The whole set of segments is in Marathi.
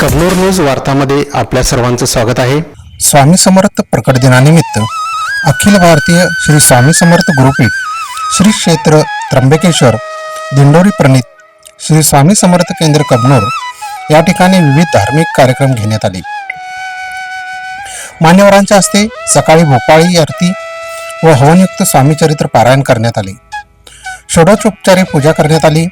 कबनूर न्यूज वार्तामध्ये आपल्या सर्वांचं स्वागत आहे। स्वामी समर्थ प्रकट दिनानिमित्त अखिल भारतीय श्री स्वामी समर्थ गुरुपीठ श्री क्षेत्र त्र्यंबकेश्वर दिंडोरी प्रणित श्री स्वामी समर्थ केंद्र कबनूर या ठिकाणी विविध धार्मिक कार्यक्रम घेण्यात आले। मान्यवरांच्या हस्ते सकाळी भोपाळी आरती व हवनयुक्त स्वामी चरित्र पारायण करण्यात आले। षोडशोपचारी पूजा करण्यात आली।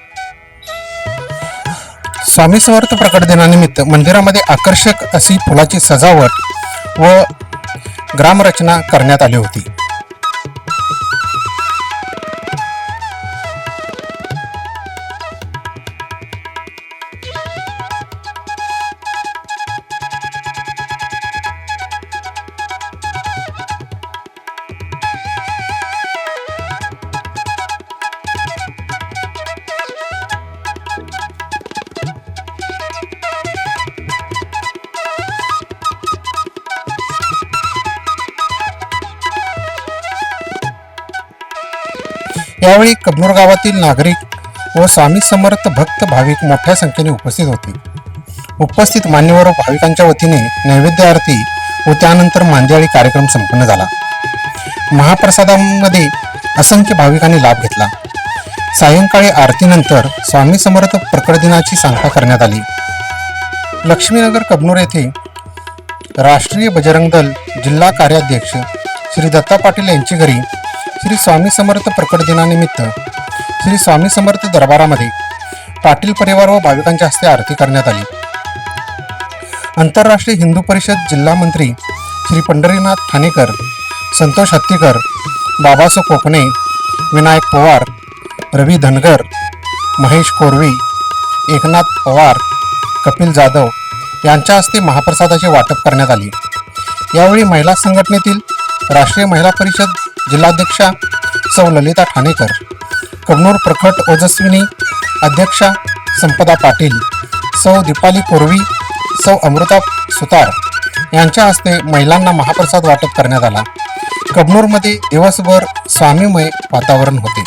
स्वामी समर्थ प्रकट दिनानिमित्त मंदिरामध्ये आकर्षक अशी फुलाची सजावट व ग्रामरचना करण्यात आली होती। यावेळी कबनूर गावातील नागरिक व स्वामी समर्थ भक्त भाविक मोठ्या संख्येने उपस्थित होते। उपस्थित मान्यवर व भाविकांच्या वतीने नैवेद्य आरती व त्यानंतर मांदियाळी कार्यक्रम संपन्न झाला। महाप्रसादामध्ये असंख्य भाविकांनी लाभ घेतला। सायंकाळी आरतीनंतर स्वामी समर्थ प्रकट दिनाची सांगता करण्यात आली। लक्ष्मीनगर कबनूर येथे राष्ट्रीय बजरंग दल जिल्हा कार्याध्यक्ष श्री दत्ता पाटील यांच्या घरी श्री स्वामी समर्थ प्रकट दिनानिमित्त श्री स्वामी समर्थ दरबारामध्ये पाटील परिवार व भाविकांच्या हस्ते आरती करण्यात आली। आंतरराष्ट्रीय हिंदू परिषद जिल्हा मंत्री श्री पंढरीनाथ ठाणेकर, संतोष हत्तीकर, बाबासो कोकणे, विनायक पवार, रवी धनगर, महेश कोरवी, एकनाथ पवार, कपिल जाधव यांच्या हस्ते महाप्रसादाचे वाटप करण्यात आले। यावेळी महिला संघटनेतील राष्ट्रीय महिला परिषद जिल्हाध्यक्षा सौ ललिता ठाणेकर, कबनूर प्रकट ओजस्विनी अध्यक्षा संपदा पाटील, सौ दीपाली कोरवी, सौ अमृता सुतार यांच्या हस्ते महिलांना महाप्रसाद वाटप करण्यात आला। कबनूरमध्ये दिवसभर स्वामीमय वातावरण होते।